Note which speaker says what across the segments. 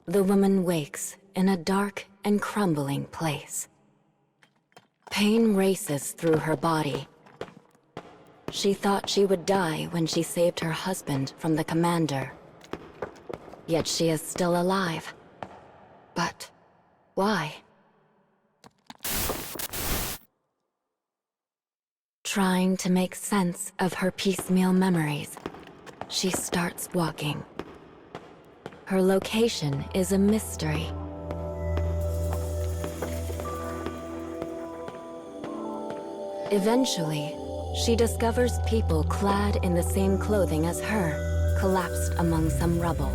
Speaker 1: The woman wakes in a dark and crumbling place. Pain races through her body. She thought she would die when she saved her husband from the commander. Yet she is still alive. But why? Trying to make sense of her piecemeal memories, she starts walking. Her location is a mystery. Eventually, she discovers people clad in the same clothing as her, collapsed among some rubble.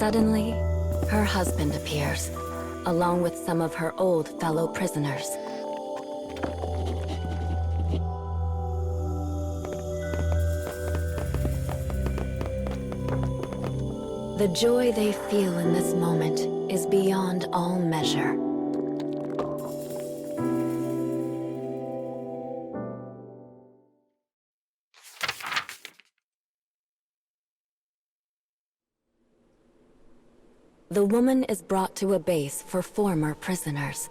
Speaker 1: Suddenly, her husband appears, along with some of her old fellow prisoners. The joy they feel in this moment is beyond all measure. The woman is brought to a base for former prisoners.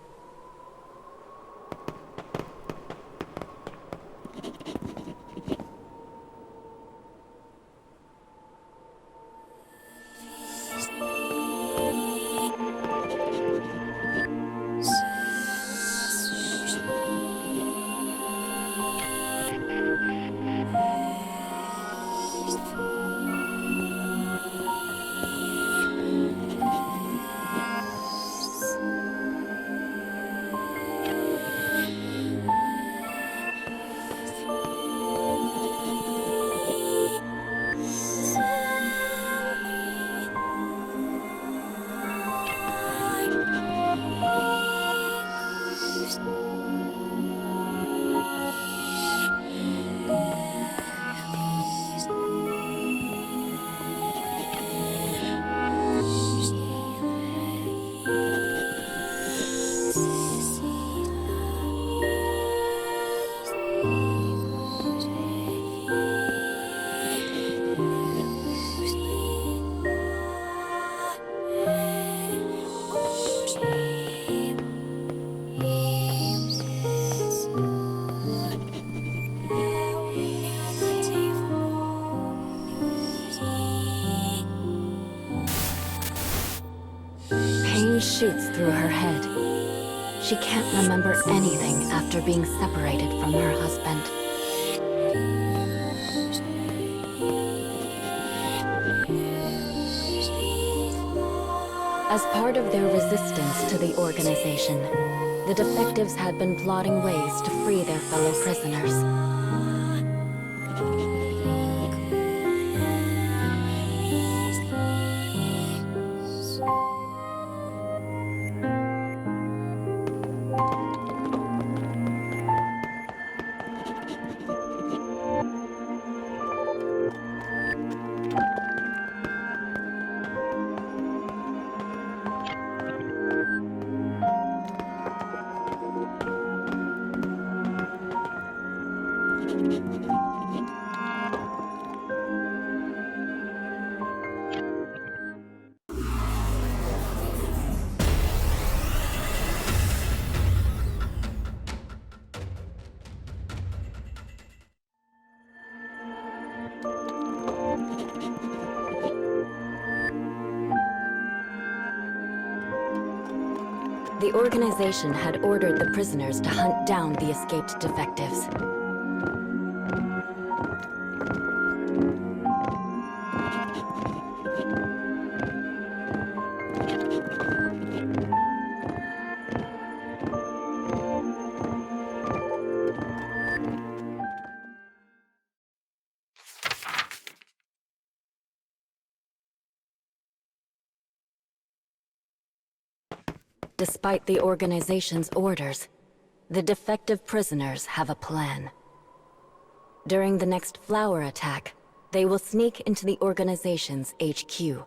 Speaker 1: Pain shoots through her head. She can't remember anything after being separated from her husband. As part of their resistance to the organization, the defectives had been plotting ways to free their fellow prisoners. The organization had ordered the prisoners to hunt down the escaped defectives. Despite the organization's orders, the defective prisoners have a plan. During the next flower attack, they will sneak into the organization's HQ.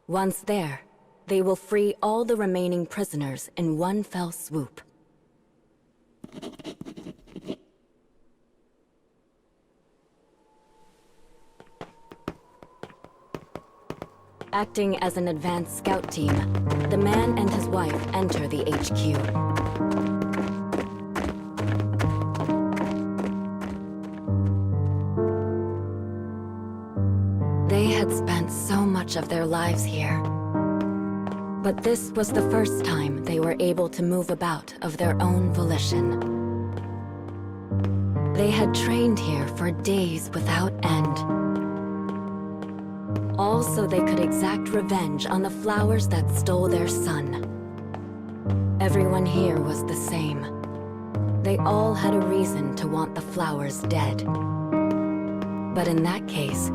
Speaker 1: Once there, they will free all the remaining prisoners in one fell swoop. Acting as an advanced scout team, the man and his wife enter the HQ. They had spent so much of their lives here. But this was the first time they were able to move about of their own volition. They had trained here for days without end. All so they could exact revenge on the flowers that stole their sun. Everyone here was the same. They all had a reason to want the flowers dead. But in that case,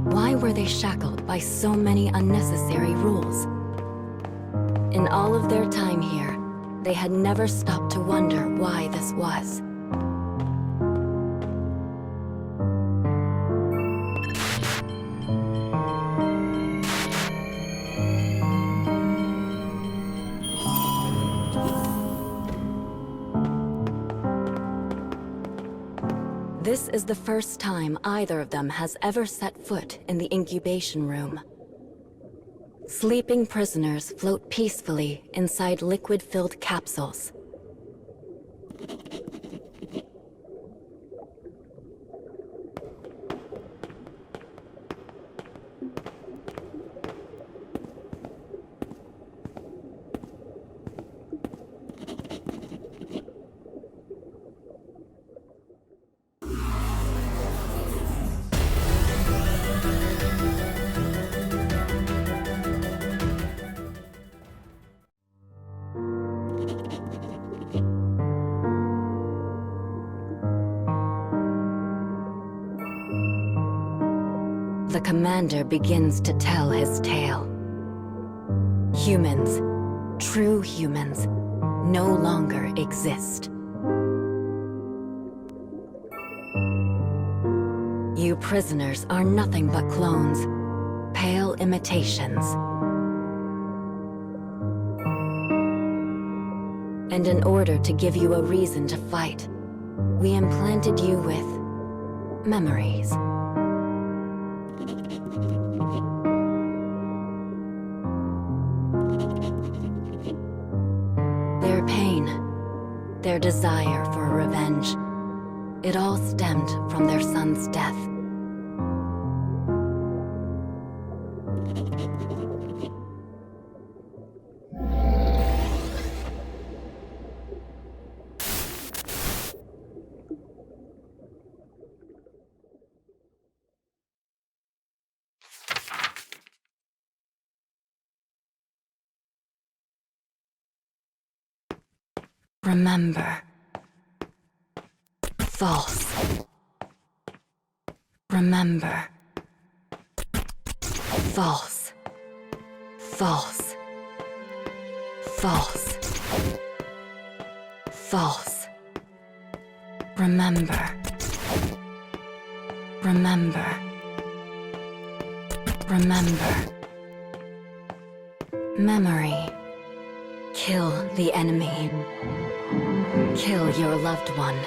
Speaker 1: why were they shackled by so many unnecessary rules? In all of their time here, they had never stopped to wonder why this was. This is the first time either of them has ever set foot in the incubation room. Sleeping prisoners float peacefully inside liquid-filled capsules. The commander begins to tell his tale. Humans, true humans, no longer exist. You prisoners are nothing but clones, pale imitations. And in order to give you a reason to fight, we implanted you with memories. Their pain, their desire for revenge, it all stemmed from their son's death. Remember. False. Remember. False. False. False. False. Remember. Remember. Remember. Memory. Kill the enemy. Kill your loved one.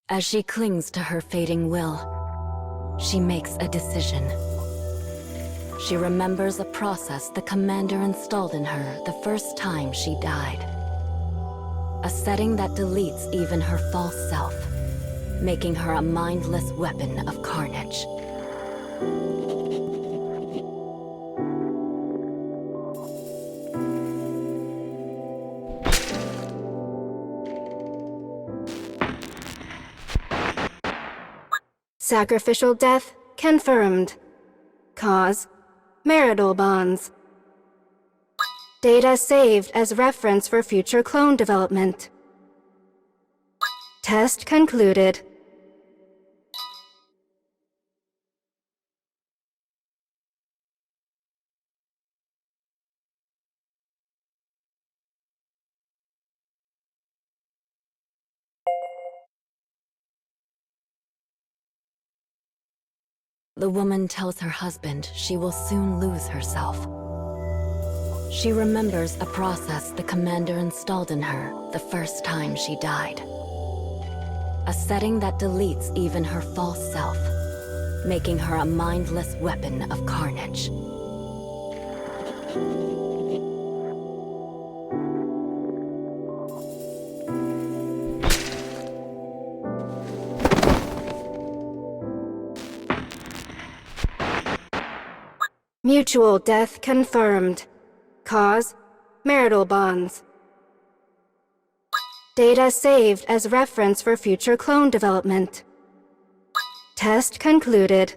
Speaker 1: As she clings to her fading will, she makes a decision. She remembers a process the commander installed in her the first time she died. A setting that deletes even her false self, making her a mindless weapon of carnage.
Speaker 2: Sacrificial death confirmed. Cause: marital bonds. Data saved as reference for future clone development. Test concluded.
Speaker 1: The woman tells her husband she will soon lose herself. She remembers a process the commander installed in her the first time she died. A setting that deletes even her false self, making her a mindless weapon of carnage.
Speaker 2: Mutual death confirmed. Cause: marital bonds. Data saved as reference for future clone development. Test concluded.